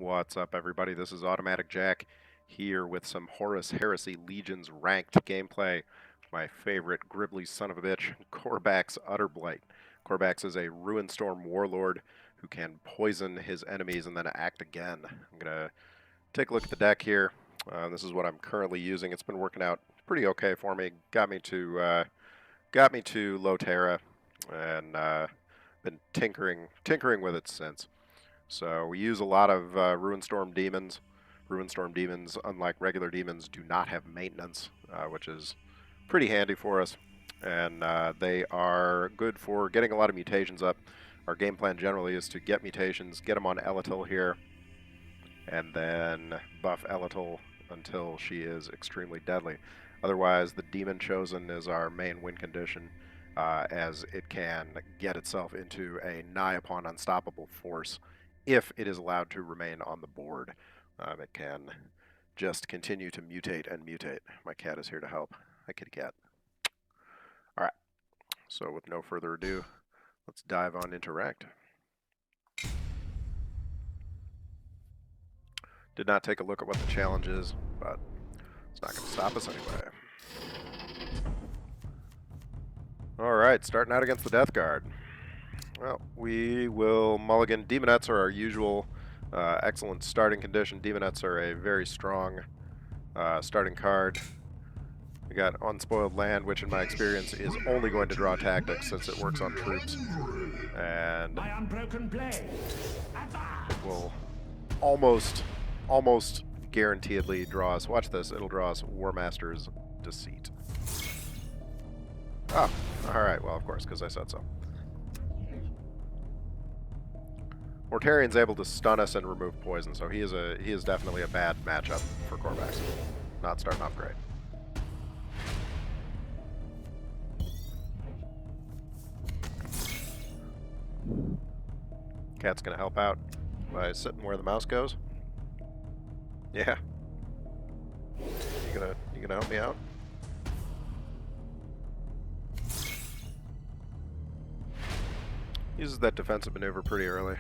What's up, everybody? This is Automatic Jack here with some Horus Heresy Legions ranked gameplay. My favorite gribbly son of a bitch, Cor'bax Utterblight. Corbax is a Ruinstorm warlord who can poison his enemies and then act again. I'm going to take a look at the deck here. This is what I'm currently using. It's been working out pretty okay for me. Got me to low Terra, and been tinkering with it since. So we use a lot of Ruinstorm demons. Ruinstorm demons, unlike regular demons, do not have maintenance, which is pretty handy for us. And they are good for getting a lot of mutations up. Our game plan generally is to get mutations, get them on Elatil here, and then buff Elatil until she is extremely deadly. Otherwise, the Demon Chosen is our main win condition, as it can get itself into a nigh upon unstoppable force if it is allowed to remain on the board. It can just continue to mutate and mutate. My cat is here to help. Hi, kitty cat. All right, so with no further ado, let's dive on into Ranked. Did not take a look at what the challenge is, but it's not going to stop us anyway. All right, starting out against the Death Guard. Well, we will mulligan. Demonettes are our usual excellent starting condition. Demonettes are a very strong starting card. We got Unspoiled Land, which in my experience is only going to draw tactics since it works on troops. And will almost guaranteedly draw us, watch this, it'll draw us War Master's Deceit. Oh, alright, well of course, because I said so. Mortarian's able to stun us and remove poison, so he is definitely a bad matchup for Corbex. Not starting off great. Cat's gonna help out by sitting where the mouse goes. Yeah. You gonna help me out? Uses that defensive maneuver pretty early.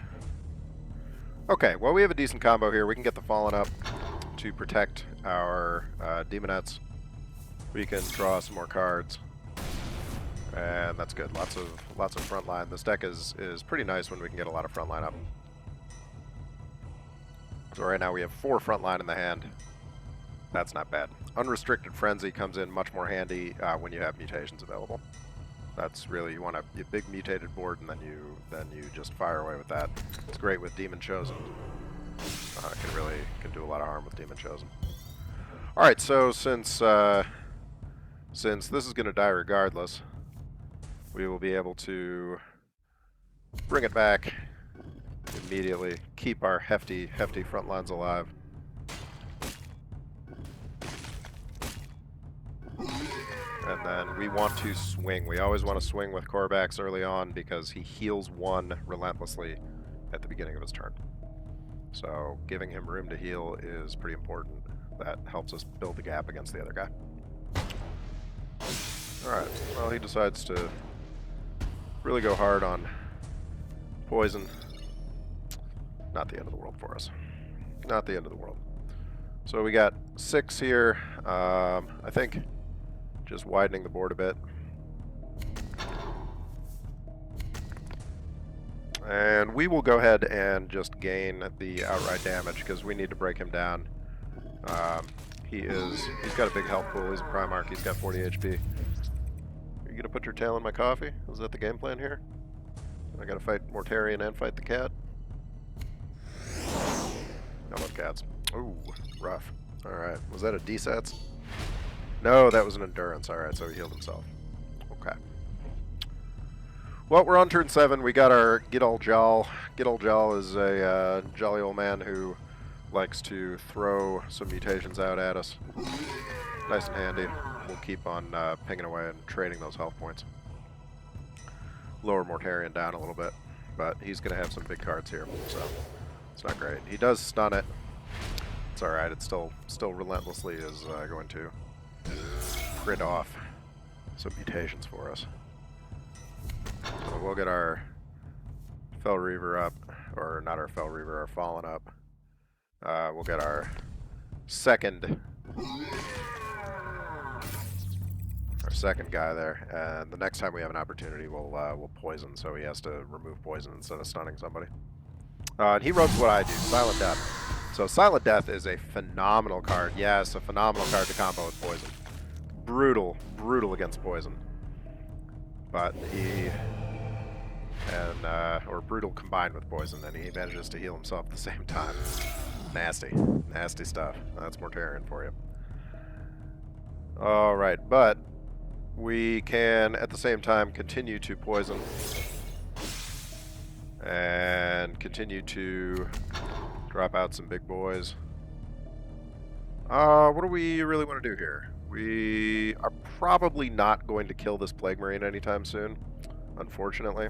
Okay, well we have a decent combo here. We can get the Fallen up to protect our Demonettes. We can draw some more cards, and that's good. Lots of front line. This deck is pretty nice when we can get a lot of front line up. So right now we have 4 front line in the hand. That's not bad. Unrestricted Frenzy comes in much more handy when you have mutations available. That's really, you want a big mutated board, and then you just fire away with that. It's great with Demon Chosen. Can do a lot of harm with Demon Chosen. All right, so since this is going to die regardless, we will be able to bring it back immediately. Keep our hefty front lines alive. And then we want to swing. We always want to swing with Corbax early on because he heals 1 relentlessly at the beginning of his turn. So giving him room to heal is pretty important. That helps us build the gap against the other guy. Alright, well he decides to really go hard on poison. Not the end of the world for us. Not the end of the world. So we got 6 here. I think just widening the board a bit. And we will go ahead and just gain the outright damage because we need to break him down. He's got a big health pool. He's a Primarch. He's got 40 HP. Are you gonna put your tail in my coffee? Is that the game plan here? I gotta fight Mortarion and fight the cat? I love cats. Ooh, rough. Alright, was that a D-Sats? No, that was an endurance. Alright, so he healed himself. Okay. Well, we're on turn 7. We got our Get All Jal. Get All Jal is a jolly old man who likes to throw some mutations out at us. Nice and handy. We'll keep on pinging away and trading those health points. Lower Mortarion down a little bit, but he's going to have some big cards here, so it's not great. He does stun it. It's alright. It's still relentlessly is going to print off some mutations for us. So we'll get our Fel Reaver up, or not our Fel Reaver, our Fallen up. we'll get our second guy there, and the next time we have an opportunity, we'll poison, so he has to remove poison instead of stunning somebody. And he runs what I do, Silent Death. So Silent Death is a phenomenal card. Yes, a phenomenal card to combo with poison. Brutal, brutal against poison. But or brutal combined with poison, and he manages to heal himself at the same time. Nasty, nasty stuff. That's Mortarion for you. Alright, but we can, at the same time, continue to poison and continue to drop out some big boys. What do we really want to do here? We are probably not going to kill this Plague Marine anytime soon, unfortunately.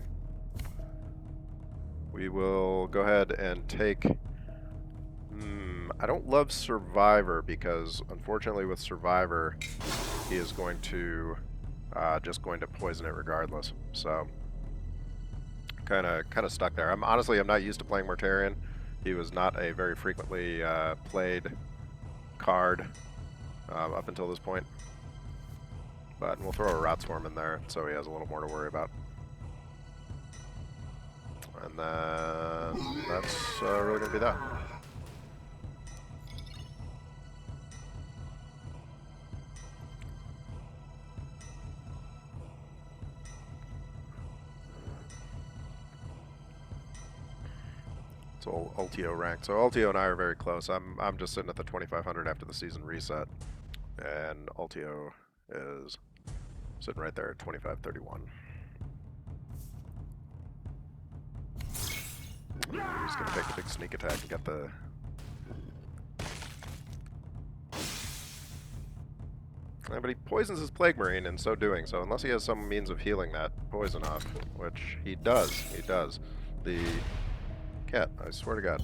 We will go ahead and take... I don't love Survivor because, unfortunately, with Survivor, he is going to just going to poison it regardless. So, kind of stuck there. I'm not used to playing Mortarion. He was not a very frequently played card up until this point. But we'll throw a Rotswarm in there so he has a little more to worry about. And then that's really going to be that. So Ultio rank. So Ultio and I are very close. I'm just sitting at the 2500 after the season reset, and Ultio is sitting right there at 2531. He's gonna take the big sneak attack and get the. Yeah, but he poisons his Plague Marine in so doing. So unless he has some means of healing that poison off, which he does, the cat, I swear to God,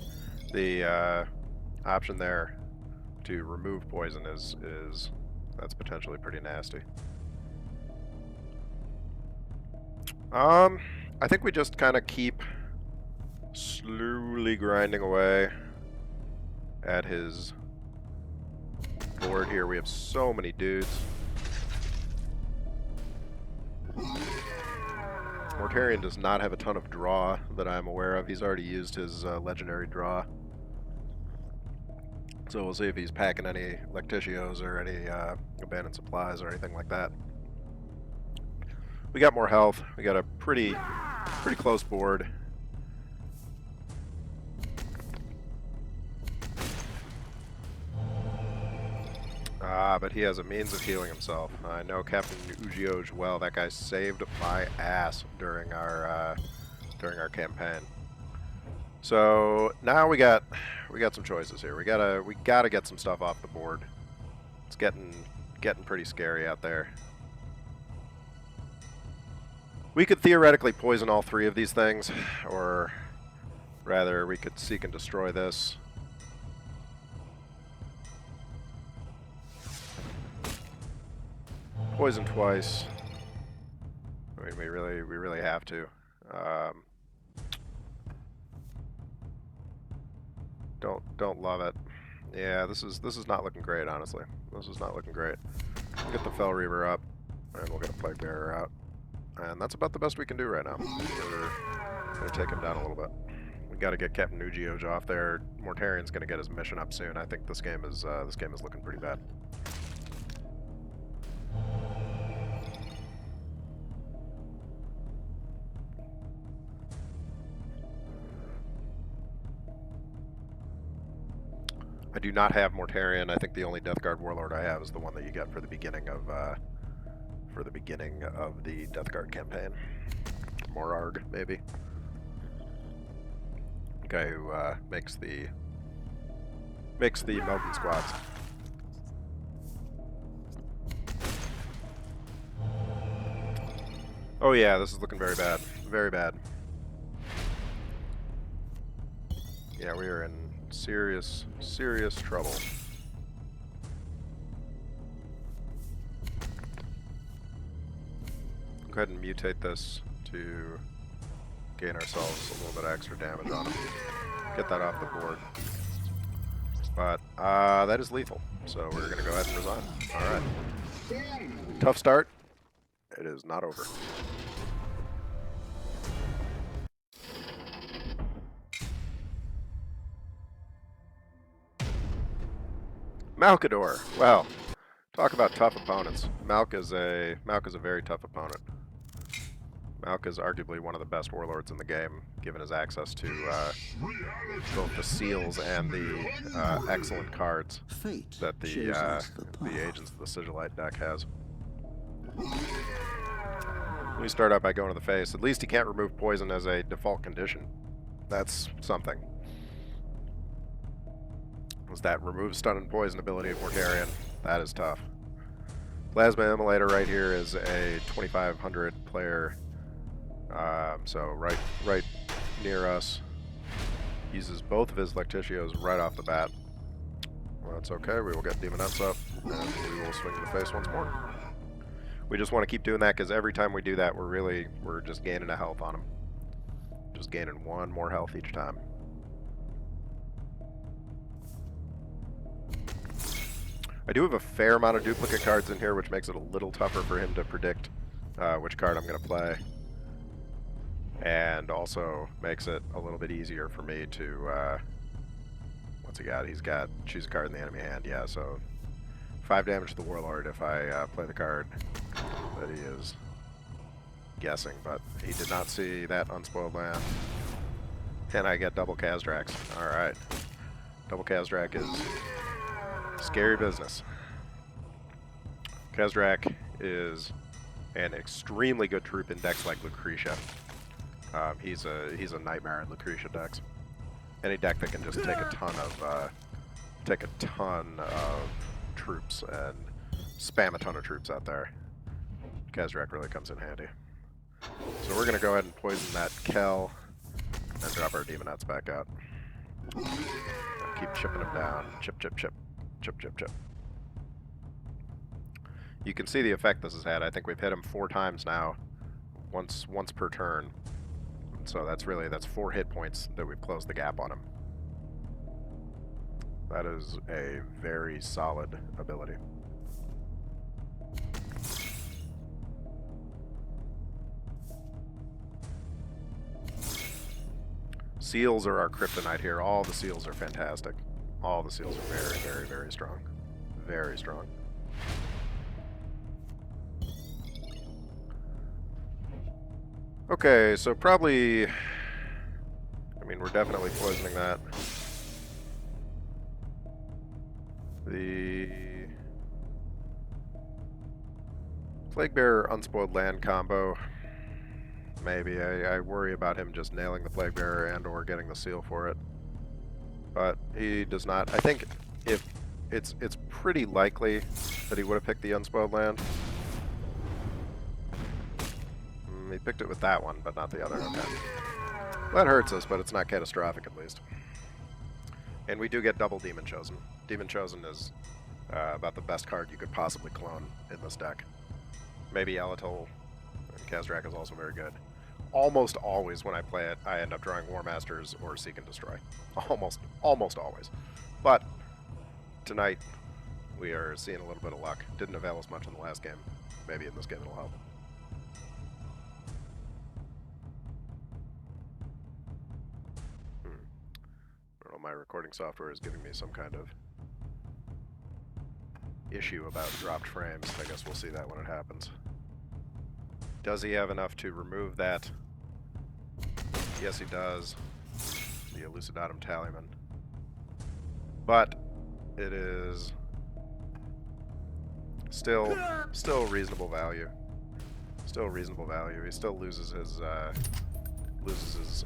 the option there to remove poison is that's potentially pretty nasty. I think we just kind of keep slowly grinding away at his board here. We have so many dudes. Mortarion does not have a ton of draw that I'm aware of. He's already used his legendary draw. So we'll see if he's packing any Lectitios or any abandoned supplies or anything like that. We got more health. We got a pretty close board. But he has a means of healing himself. I know Captain Ujioj well. That guy saved my ass during our campaign. So now we got some choices here. We gotta get some stuff off the board. It's getting pretty scary out there. We could theoretically poison all three of these things, or rather, we could seek and destroy this. Poison twice. I mean, we really have to. Don't love it. Yeah, this is not looking great, honestly. This is not looking great. We'll get the Fel Reaver up, and we'll get a Plague Bearer out. And that's about the best we can do right now. We're gonna take him down a little bit. We got to get Captain Ujioj off there. Mortarion's gonna get his mission up soon. I think this game is looking pretty bad. I do not have Mortarion. I think the only Death Guard Warlord I have is the one that you get for the beginning of the Death Guard campaign. Morarg, maybe. The guy who makes the Melton squads. Oh yeah, this is looking very bad. Very bad. Yeah, we are in serious trouble. Go ahead and mutate this to gain ourselves a little bit of extra damage on him. Get that off the board. But that is lethal, so we're going to go ahead and resign. Alright. Tough start. It is not over. Malkador. Well, talk about tough opponents. Malk is a very tough opponent. Malk is arguably one of the best warlords in the game, given his access to both the seals and the excellent cards that the Agents of the Sigilite deck has. We start out by going to the face. At least he can't remove poison as a default condition. That's something. Was that remove stun and poison ability of Morgarian? That is tough. Plasma Immolator right here is a 2500 player. So right near us. Uses both of his Lectitios right off the bat. Well, that's okay. We will get Demonets up, and we will swing in the face once more. We just want to keep doing that because every time we do that, we're just gaining a health on him. Just gaining one more health each time. I do have a fair amount of duplicate cards in here, which makes it a little tougher for him to predict which card I'm going to play. And also makes it a little bit easier for me to... what's he got? He's got choose a card in the enemy hand. Yeah, so 5 damage to the warlord if I play the card that he is guessing. But he did not see that unspoiled land. And I get double Khazdrax. Alright. Double Khazdrax is scary business. Khazdrax is an extremely good troop in decks like Lucretia. He's a nightmare in Lucretia decks. Any deck that can just take a ton of troops and spam a ton of troops out there. Khazdrax really comes in handy. So we're gonna go ahead and poison that Kel and drop our Demonets back out. Keep chipping them down. Chip, chip, chip. Chip, chip, chip. You can see the effect this has had. I think we've hit him 4 times now. Once per turn. So that's 4 hit points that we've closed the gap on him. That is a very solid ability. Seals are our kryptonite here. All the seals are fantastic. All the seals are very, very, very strong. Very strong. Okay, so probably... I mean, we're definitely poisoning that. The... Plaguebearer Unspoiled Land combo. Maybe. I worry about him just nailing the Plaguebearer and or getting the seal for it. But he does not. I think if it's pretty likely that he would have picked the Unspoiled Land. He picked it with that one, but not the other. Okay. That hurts us, but it's not catastrophic at least. And we do get double Demon Chosen. Demon Chosen is about the best card you could possibly clone in this deck. Maybe Elatol, and Khazdrax is also very good. Almost always when I play it, I end up drawing War Masters or Seek and Destroy. Almost always. But tonight, we are seeing a little bit of luck. Didn't avail us much in the last game. Maybe in this game it'll help. I don't know, my recording software is giving me some kind of issue about dropped frames. I guess we'll see that when it happens. Does he have enough to remove that? Yes, he does. The Elucidatum Talisman. But it is still reasonable value. Still reasonable value. He still loses his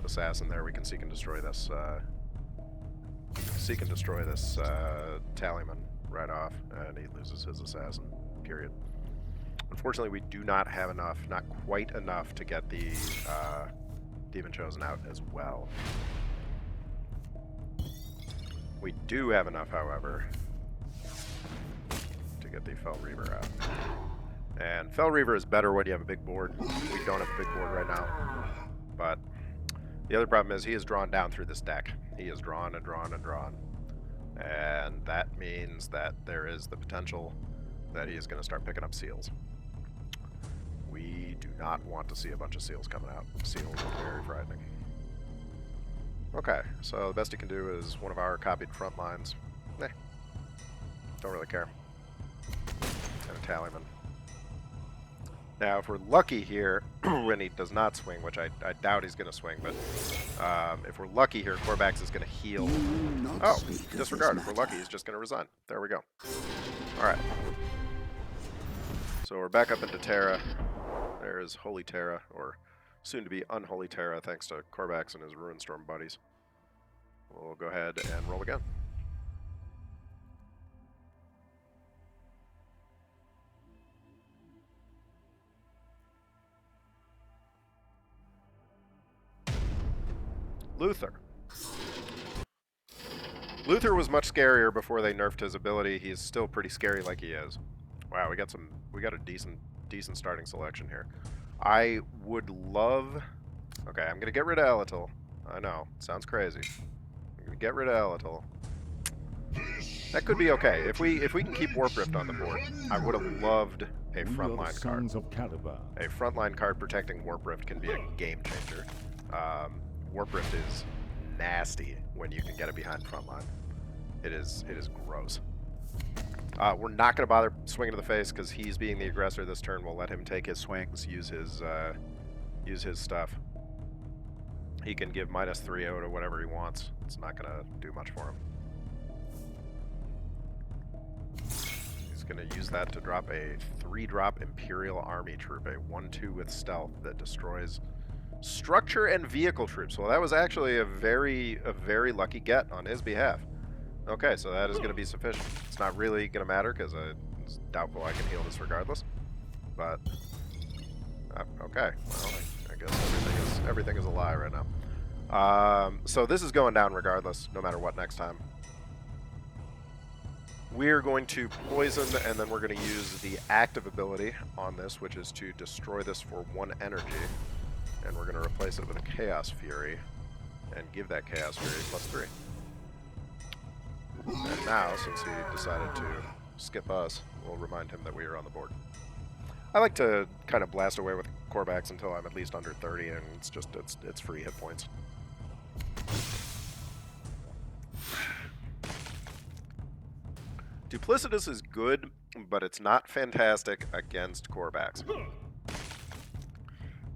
assassin there. We can seek and destroy this Talisman right off, and he loses his assassin. Period. Unfortunately, we do not have enough, not quite enough, to get the Demon Chosen out as well. We do have enough, however, to get the Fel Reaver out. And Fel Reaver is better when you have a big board. We don't have a big board right now. But the other problem is he is drawn down through this deck. He is drawn and drawn and drawn. And that means that there is the potential that he is going to start picking up seals. We do not want to see a bunch of seals coming out. Seals are very frightening. Okay, so the best he can do is one of our copied front lines. Don't really care. And a tallyman. Now, if we're lucky here, when he does not swing, which I doubt he's going to swing, but if we're lucky here, Corbax is going to heal. Oh, disregard. If we're lucky, he's just going to resign. There we go. Alright. So we're back up into Terra. There's Holy Terra, or soon-to-be Unholy Terra, thanks to Corbax and his Ruinstorm buddies. We'll go ahead and roll again. Luther. Luther was much scarier before they nerfed his ability. He's still pretty scary like he is. Wow, we got a decent starting selection here. I would love... Okay, I'm gonna get rid of Elatil. I know, sounds crazy. I'm gonna get rid of Elatil. That could be okay. If we can keep Warp Rift on the board, I would have loved a frontline card. A frontline card protecting Warp Rift can be a game changer. Warp Rift is nasty when you can get it behind frontline. It is gross. We're not going to bother swinging to the face because he's being the aggressor this turn. We'll let him take his swings, use his stuff. He can give -3 to whatever he wants. It's not going to do much for him. He's going to use that to drop a 3-drop Imperial Army troop, a 1/2 with stealth that destroys structure and vehicle troops. Well, that was actually a very lucky get on his behalf. Okay, so that is going to be sufficient. It's not really going to matter because it's doubtful I can heal this regardless. But okay, well, I guess everything is a lie right now. So this is going down regardless, no matter what next time. We're going to poison, and then we're going to use the active ability on this, which is to destroy this for 1 energy. And we're going to replace it with a Chaos Fury, and give that Chaos Fury +3. And now, since he decided to skip us, we'll remind him that we are on the board. I like to kind of blast away with Corbax until I'm at least under 30, and it's free hit points. Duplicitous is good, but it's not fantastic against Corbax.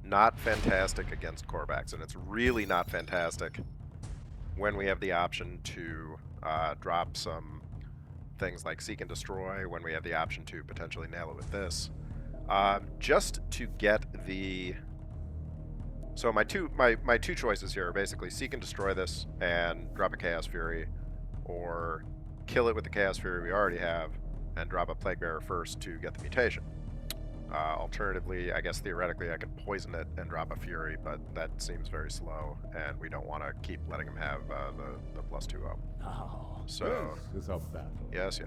Not fantastic against Corbax, and it's really not fantastic when we have the option to drop some things like Seek and Destroy, when we have the option to potentially nail it with this. Just to get the... So my two choices here are basically Seek and Destroy this and drop a Chaos Fury, or kill it with the Chaos Fury we already have and drop a Plague Bearer first to get the mutation. Alternatively, I guess theoretically I could poison it and drop a Fury, but that seems very slow, and we don't want to keep letting him have the +2 up. Now, So, this is a battle. yes.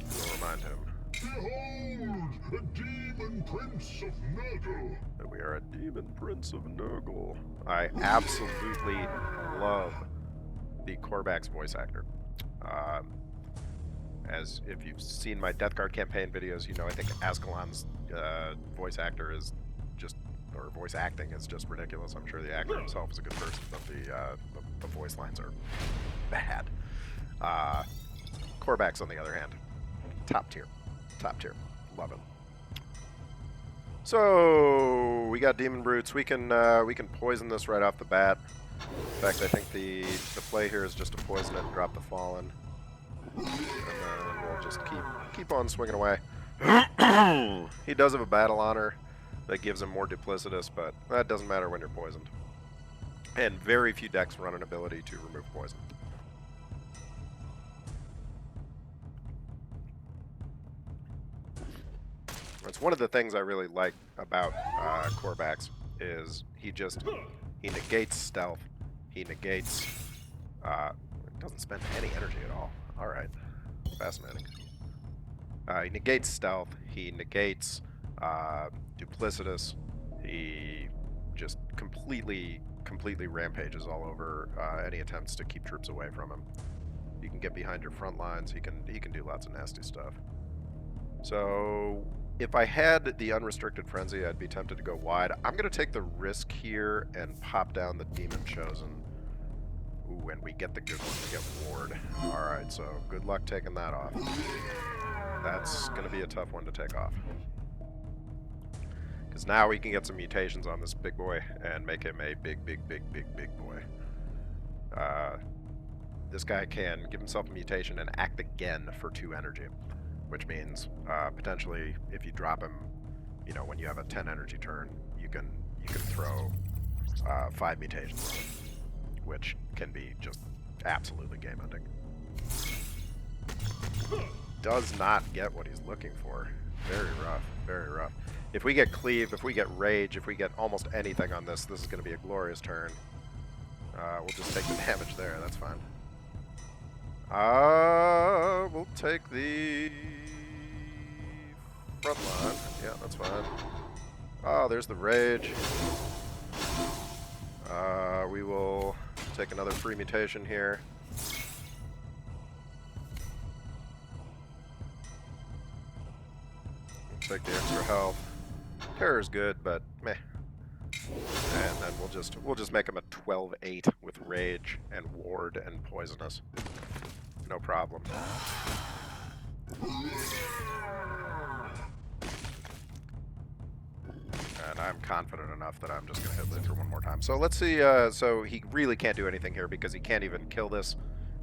We'll remind him Behold, a demon prince of Nurgle. that we are a demon prince of Nurgle. I absolutely love the Corbax voice actor. As if you've seen my Death Guard campaign videos, you know I think Ascalon's voice actor is just, or voice acting is just ridiculous. I'm sure the actor himself is a good person, but the voice lines are bad. Corbax, on the other hand, top tier, love him. So we got Demon Brutes. We can poison this right off the bat. In fact, I think the play here is just to poison it and drop the Fallen. And then we'll just keep on swinging away. He does have a Battle Honor that gives him more duplicitous, but that doesn't matter when you're poisoned. And very few decks run an ability to remove poison. It's one of the things I really like about Corbax is he negates stealth. He negates... doesn't spend any energy at all. Alright. Fascinating. He negates stealth. He negates duplicitous. He just completely completely rampages all over any attempts to keep troops away from him. He can get behind your front lines. He can do lots of nasty stuff. So if I had the unrestricted frenzy, I'd be tempted to go wide. I'm going to take the risk here and pop down the Demon Chosen. Ooh, and we get the good one. We get Ward. Alright, so good luck taking that off. That's going to be a tough one to take off. Because now we can get some mutations on this big boy and make him a big boy. This guy can give himself a mutation and act again for 2 energy. Which means, potentially, if you drop him, you know, when you have a 10 energy turn, you can throw 5 mutations on him, which can be just absolutely game-ending. Does not get what he's looking for. Very rough, very rough. If we get Cleave, if we get Rage, if we get almost anything on this, this is going to be a glorious turn. We'll just take the damage there, that's fine. We'll take the front line. Yeah, that's fine. Oh, there's the Rage. We will take another free mutation here. Take the extra health. Terra's good, but meh. And then we'll just make him a 12-8 with Rage and Ward and Poisonous. No problem. And I'm confident enough that I'm just going to hit Luther one more time. So let's see. So he really can't do anything here because he can't even kill this.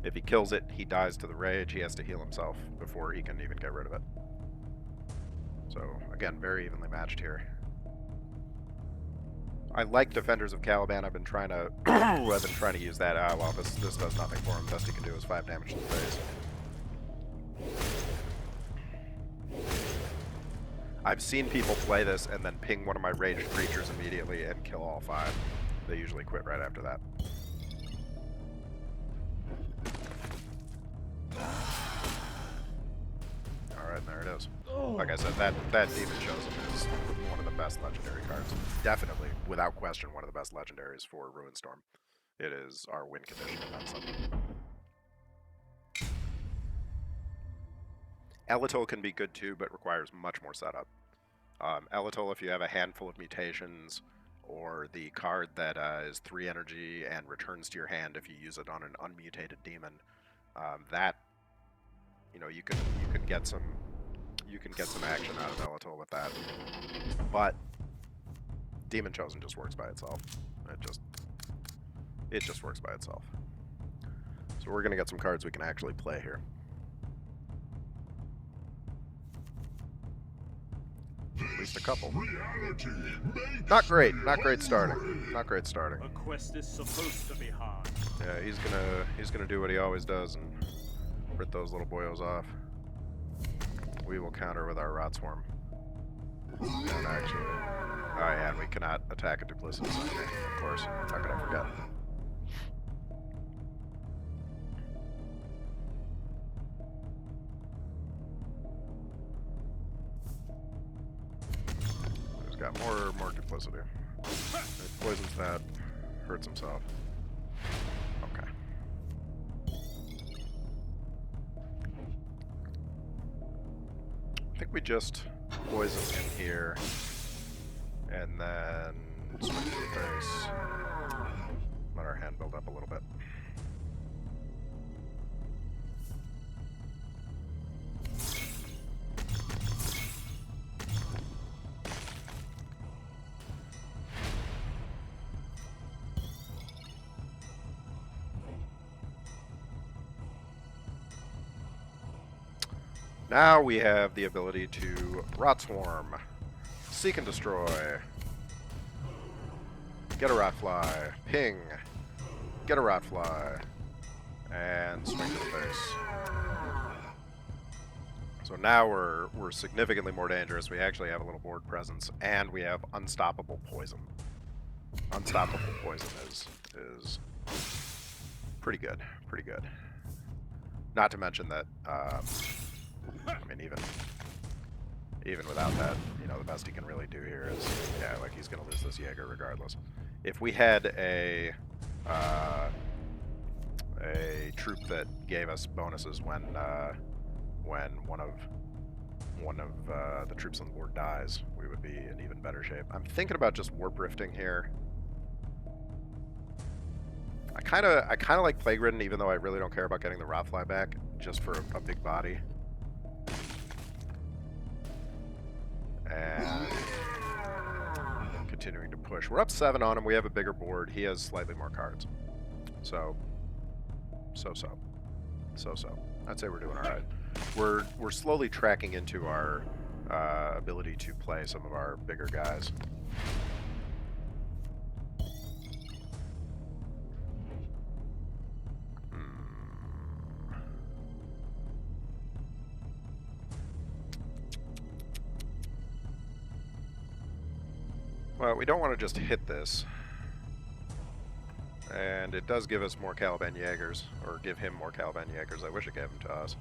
If he kills it, he dies to the Rage. He has to heal himself before he can even get rid of it. So again, very evenly matched here. I like Defenders of Caliban. I've been trying to use that. Well, this does nothing for him. Best he can do is 5 damage to the face. I've seen people play this and then ping one of my raged creatures immediately and kill all 5. They usually quit right after that. Alright, and there it is. Like I said, that Demon Chosen is one of the best legendary cards. Definitely, without question, one of the best legendaries for Ruinstorm. It is our win condition in that sense. Elitol can be good too, but requires much more setup. Elitol, if you have a handful of mutations, or the card that is 3 energy and returns to your hand if you use it on an unmutated demon, that, you know, you can get some action out of Elitol with that. But Demon Chosen just works by itself. It just works by itself. So we're gonna get some cards we can actually play here. At least a couple. Not great starting. Not great starting. A quest is supposed to be hard. Yeah, he's gonna do what he always does and rip those little boyos off. We will counter with our Rot Swarm. And actually, oh yeah, and we cannot attack a Duplicitous enemy, of course. How could I forget? He's got more duplicity. It poisons that, hurts himself. Okay. I think we just poison in here, and then swing to the face. Let our hand build up a little bit. Now we have the ability to Rot Swarm, Seek and Destroy, get a Rotfly, ping, get a Rotfly, and swing to the face. So now we're significantly more dangerous. We actually have a little board presence, and we have Unstoppable Poison. Unstoppable Poison is pretty good, pretty good. Not to mention that, I mean, even without that, you know, the best he can really do here is, yeah, like he's going to lose this Jaeger regardless. If we had a troop that gave us bonuses when one of the troops on the board dies, we would be in even better shape. I'm thinking about just warp rifting here. I kind of like Plague Ridden, even though I really don't care about getting the Rotfly back, just for a big body. And continuing to push. We're up 7 on him. We have a bigger board. He has slightly more cards. So. I'd say we're doing all right. We're slowly tracking into our ability to play some of our bigger guys. Well, we don't want to just hit this. And it does give us more Caliban Jaegers, or give him more Caliban Jaegers. I wish it gave them to us.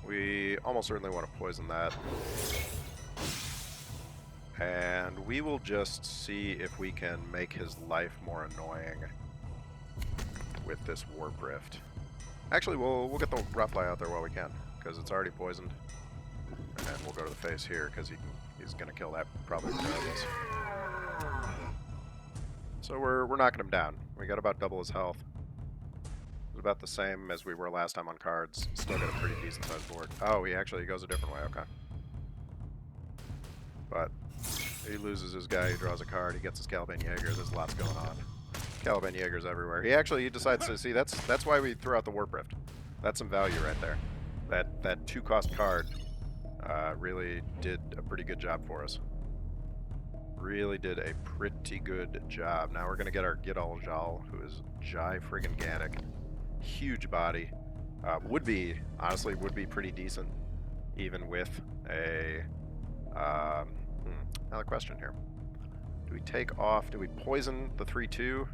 We almost certainly want to poison that. And we will just see if we can make his life more annoying with this Warp Rift. Actually, we'll get the Rotfly out there while we can, because it's already poisoned. And then we'll go to the face here, because he's going to kill that probably regardless. So we're knocking him down. We got about double his health. It's about the same as we were last time on cards. Still got a pretty decent sized board. Oh, he actually goes a different way, okay. But he loses his guy, he draws a card, he gets his Caliban Jaeger, there's lots going on. Caliban Jaegers everywhere. He decides to see, that's why we threw out the Warp Rift. That's some value right there. That 2-cost card really did a pretty good job for us. Really did a pretty good job. Now we're going to get our Gidal Jal, who is Jai friggin' Ganic. Huge body. Honestly, would be pretty decent, even with a... Another question here. Do we take off? Do we poison the 3-2?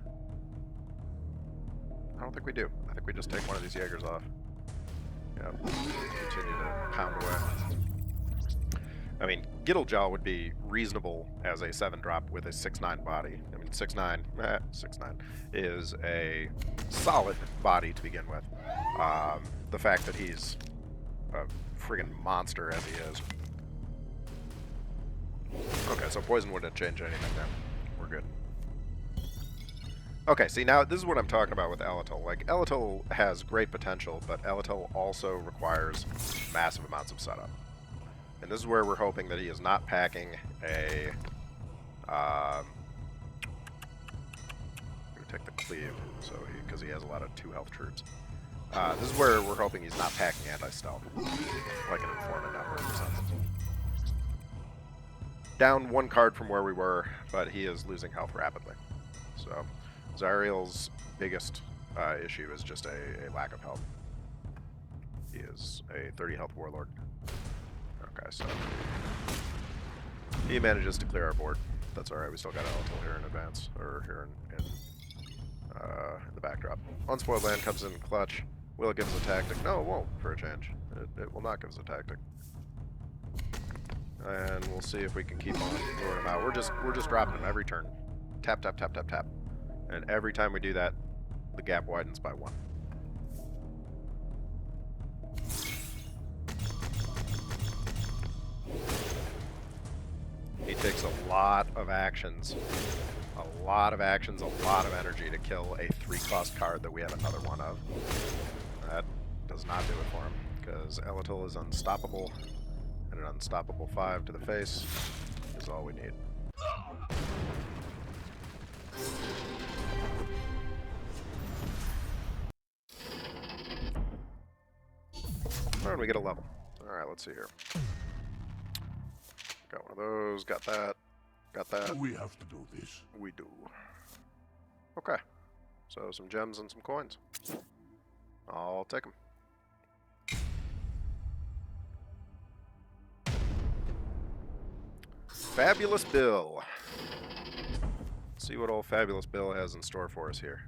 I don't think we do. I think we just take one of these Jaegers off. Yeah, continue to pound away. I mean, Gidal would be reasonable as a 7-drop with a 6/9 body. I mean, 6/9 is a solid body to begin with. The fact that he's a friggin' monster as he is. Okay, so poison wouldn't change anything there. We're good. Okay, see, now this is what I'm talking about with Alatul. Like, Alatul has great potential, but Alatul also requires massive amounts of setup. And this is where we're hoping that he is not packing a... we take the cleave, so because he has a lot of 2-health troops. This is where we're hoping he's not packing anti-stealth, like an informant network or something. Down 1 card from where we were, but he is losing health rapidly. So Zahariel's biggest issue is just a lack of health. He is a 30 health warlord. Okay, so he manages to clear our board. That's alright, we still got Alatul here in advance, or here in the backdrop. Unspoiled land comes in clutch. Will it give us a tactic? No, it won't, for a change. It will not give us a tactic. And we'll see if we can keep on luring him out. We're just dropping him every turn. Tap, tap, tap, tap, tap. And every time we do that, the gap widens by 1. He takes a lot of actions. A lot of actions, a lot of energy to kill a 3-cost card that we have another one of. That does not do it for him, because Alatul is unstoppable, and an unstoppable 5 to the face is all we need. And we get a level. Alright, let's see here. Got one of those, got that, got that. We have to do this. We do. Okay. So some gems and some coins. I'll take them. Fabulous Bill. Let's see what old Fabulous Bill has in store for us here.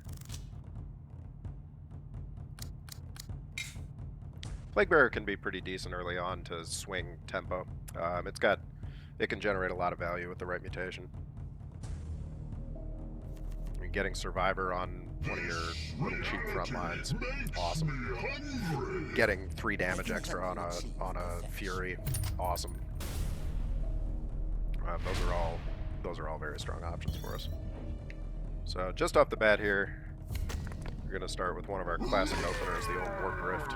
Plague Bearer can be pretty decent early on to swing tempo. It can generate a lot of value with the right mutation. I mean, getting Survivor on one of your little cheap front lines, awesome. Getting 3 damage extra on a Fury, awesome. Those are all very strong options for us. So just off the bat here, we're gonna start with one of our classic openers, the old Warp Rift.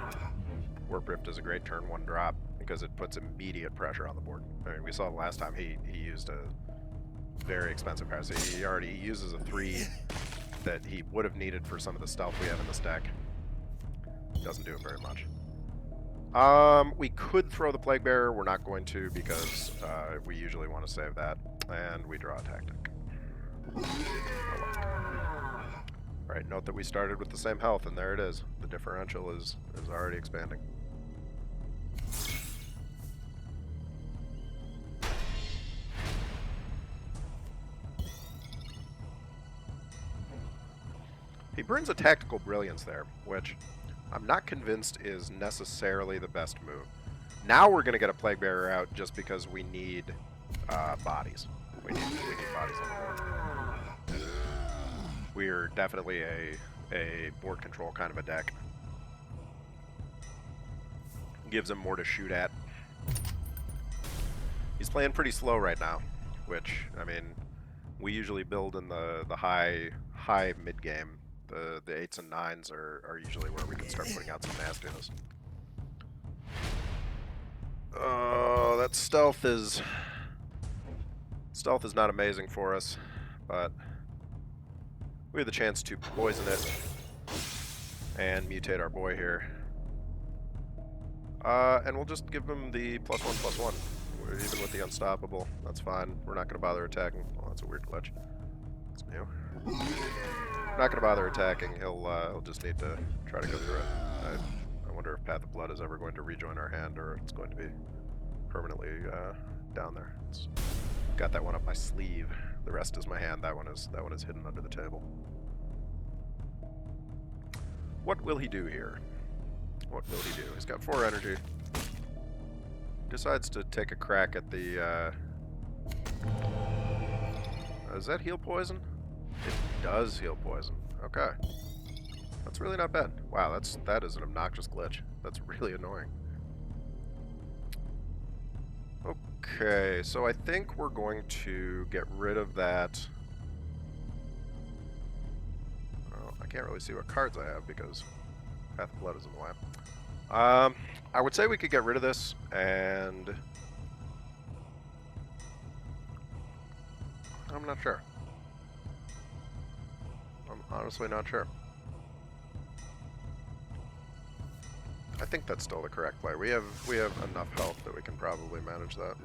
Warp Rift is a great turn 1 drop because it puts immediate pressure on the board. I mean, we saw last time he used a very expensive Heresy. He uses a 3 that he would have needed for some of the stealth we have in this deck. Doesn't do it very much. We could throw the Plague Bearer. We're not going to because we usually want to save that. And we draw a tactic. Alright, note that we started with the same health, and there it is. The differential is already expanding. He brings a tactical brilliance there, which I'm not convinced is necessarily the best move. Now we're going to get a Plague Bearer out just because we need bodies. We need bodies on the board. We're definitely a board control kind of a deck. Gives him more to shoot at. He's playing pretty slow right now, which, I mean, we usually build in the high mid game. The 8s and 9s are usually where we can start putting out some nastiness. That stealth is not amazing for us, but we have the chance to poison it and mutate our boy here. And we'll just give him the +1/+1. Even with the unstoppable, that's fine. We're not going to bother attacking. Well, that's a weird glitch. It's new. Not going to bother attacking. He'll just need to try to go through it. I wonder if Path of Blood is ever going to rejoin our hand, or it's going to be permanently down there. It's got that one up my sleeve. The rest is my hand. That one is hidden under the table. What will he do here? What will he do? He's got 4 energy. Decides to take a crack at the. Does that heal poison? It does heal poison. Okay. That's really not bad. Wow, that is an obnoxious glitch. That's really annoying. Okay, so I think we're going to get rid of that. Well, I can't really see what cards I have because Path of Blood is in the way. I would say we could get rid of this and I'm not sure. I'm honestly not sure. I think that's still the correct play. We have enough health that we can probably manage that.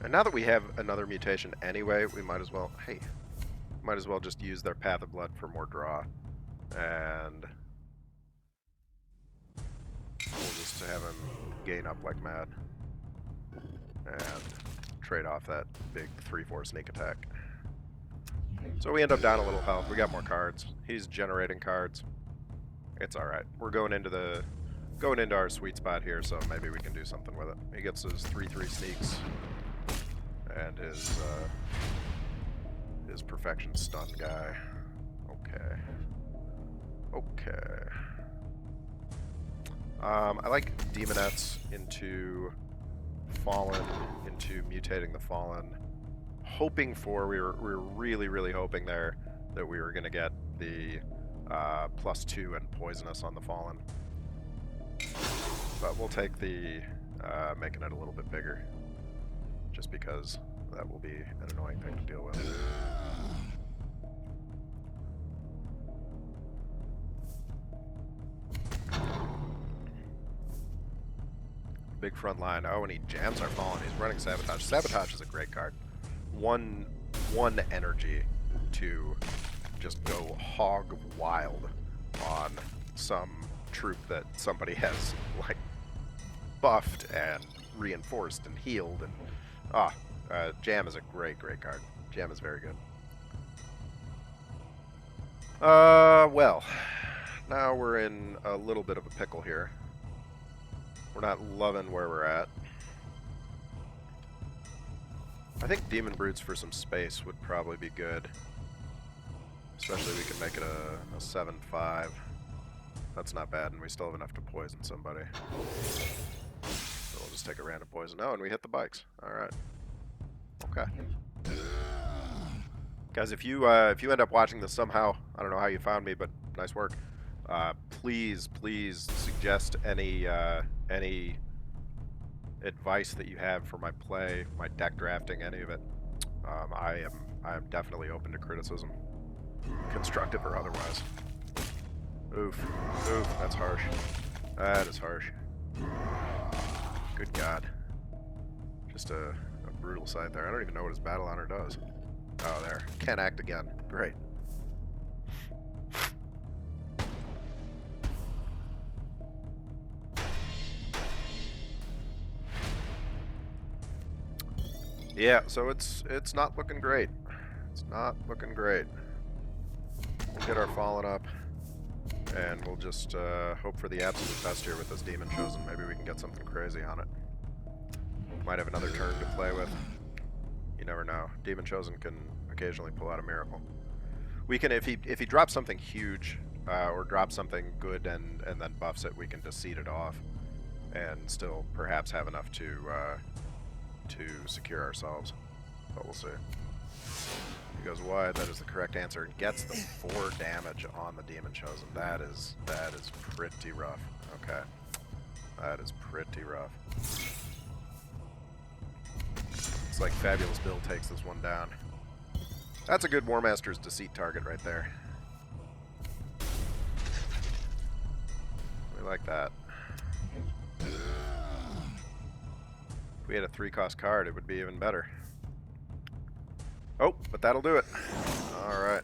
And now that we have another mutation anyway, we might as well just use their Path of Blood for more draw. And we'll just have him gain up like mad. And trade off that big 3/4 sneak attack. So we end up down a little health. We got more cards. He's generating cards. It's alright. We're going into our sweet spot here, so maybe we can do something with it. He gets his 3/3 sneaks and his perfection stun guy. Okay. Okay. I like Demonettes into Fallen, into mutating the Fallen. Hoping for, we were really, really hoping there that we were going to get the +2 and poisonous on the Fallen. But we'll take the making it a little bit bigger, just because that will be an annoying thing to deal with. Big front line. Oh, and he jams our Fallen. He's running Sabotage. Sabotage is a great card. One energy to just go hog wild on some troop that somebody has like buffed and reinforced and healed, and Jam is a great card. Jam is very good. Well, now we're in a little bit of a pickle here. We're not loving where we're at. I think Demon Brutes for some space would probably be good. Especially we can make it a 7-5. That's not bad, and we still have enough to poison somebody. So we'll just take a random poison. Oh, and we hit the bikes. Alright. Okay. Guys, if you end up watching this somehow, I don't know how you found me, but nice work. Please suggest any advice that you have for my play, my deck drafting, any of it. I am definitely open to criticism, constructive or otherwise. Oof, that's harsh. That is harsh. Good God. Just a brutal sight there. I don't even know what his battle honor does. Oh, there. Can't act again. Great. Yeah, so it's not looking great. It's not looking great. We'll get our Fallen up, and we'll just hope for the absolute best here with this Demon Chosen. Maybe we can get something crazy on it. Might have another turn to play with. You never know. Demon Chosen can occasionally pull out a miracle. We can, if he drops something huge, or drops something good and then buffs it, we can just seed it off, and still perhaps have enough to secure ourselves. But we'll see. He goes wide. That is the correct answer. And gets the 4 damage on the Demon Chosen. That is pretty rough. Okay. That is pretty rough. Looks like Fabulous Bill takes this one down. That's a good War Master's Deceit target right there. We like that. If we had a 3-cost card, it would be even better. Oh, but that'll do it. Alright.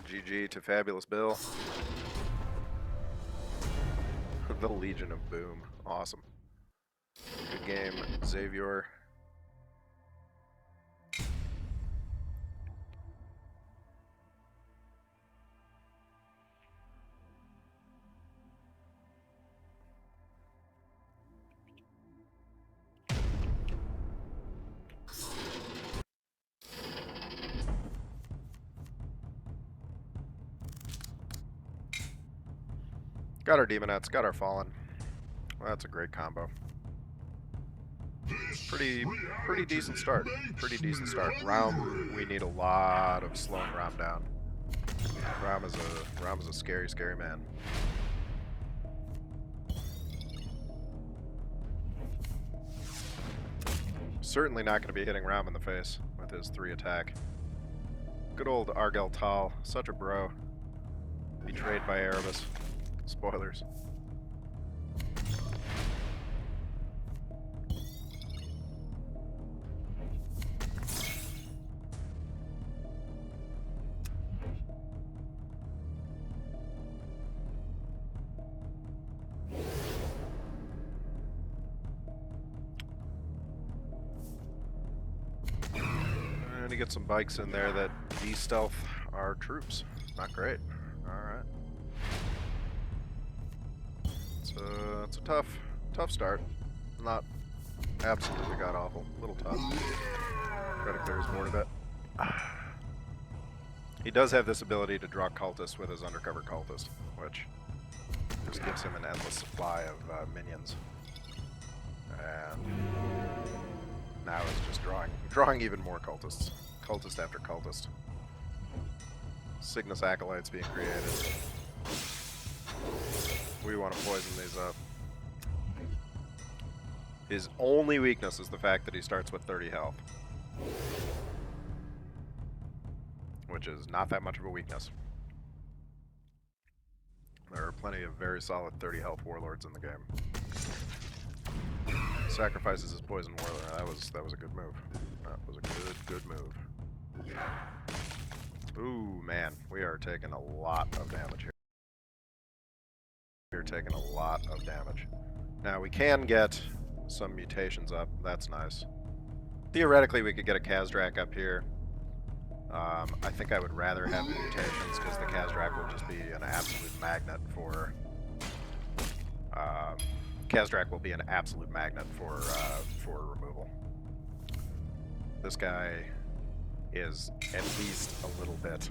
GG to Fabulous Bill. The Legion of Boom. Awesome. Good game, Xavier. Got our Demonettes, got our Fallen. Well, that's a great combo. Pretty decent start. Pretty decent start. Raum, we need a lot of slowing Raum down. Raum is a scary, scary man. Certainly not going to be hitting Raum in the face with his 3 attack. Good old Argel Tal, such a bro. Betrayed by Erebus. Spoilers. And to get some bikes in there that de-stealth our troops. Not great. Alright. It's a tough start. Not absolutely god-awful. A little tough. Try to clear his board a bit. He does have this ability to draw cultists with his undercover cultist, which just gives him an endless supply of minions. And now he's just drawing even more cultists. Cultist after cultist. Cygnus Acolytes being created. We want to poison these up. His only weakness is the fact that he starts with 30 health. Which is not that much of a weakness. There are plenty of very solid 30 health warlords in the game. Sacrifices his poison warlord. That was a good move. That was a good move. Ooh, man. We are taking a lot of damage here. We're taking a lot of damage. Now, we can get some mutations up. That's nice. Theoretically, we could get a Kazdrak up here. I think I would rather have the mutations because the Kazdrak will just be an absolute magnet for Kazdrak will be an absolute magnet for removal. This guy is at least a little bit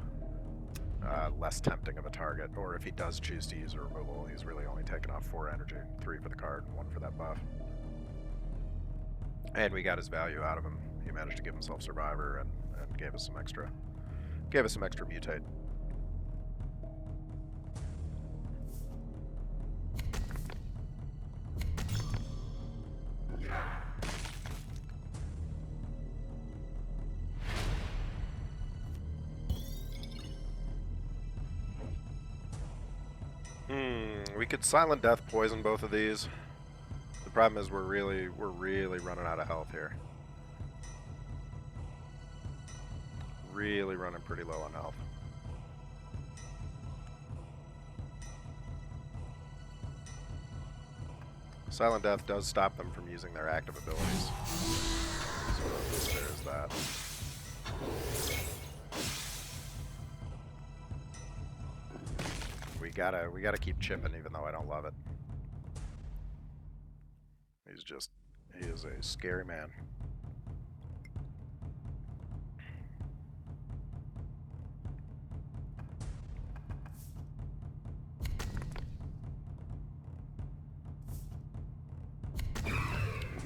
less tempting of a target, or if he does choose to use a removal, he's really only taking off 4 energy, 3 for the card and 1 for that buff. And we got his value out of him. He managed to give himself Survivor and gave us some extra mutate. We could Silent Death poison both of these. The problem is we're really running out of health here. Really running pretty low on health. Silent Death does stop them from using their active abilities. So at least there's that. We gotta keep chipping, even though I don't love it. He is a scary man.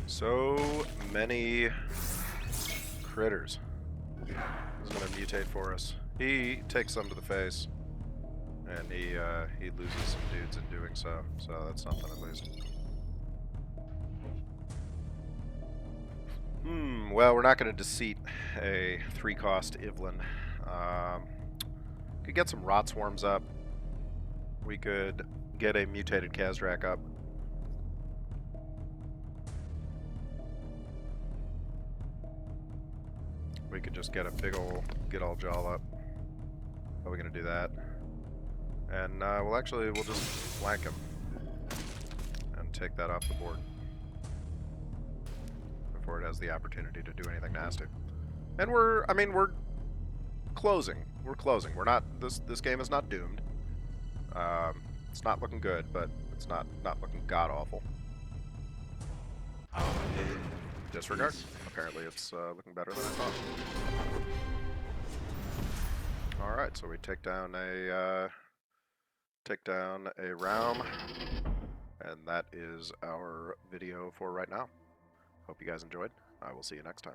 So many critters. He's gonna mutate for us. He takes some to the face. And he loses some dudes in doing so, so that's something at least. Well, we're not going to deceit a 3-cost Ivlin. Could get some Rot Swarms up. We could get a mutated Kazdrak up. We could just get a big ol' get all Jaw up. How are we going to do that? And we'll just flank him and take that off the board before it has the opportunity to do anything nasty. And we're closing. We're closing. We're not. This game is not doomed. It's not looking good, but it's not looking god awful. Disregard. Apparently, it's looking better than I thought. All right, so we take down a Raum, and that is our video for right now. Hope you guys enjoyed. I will see you next time.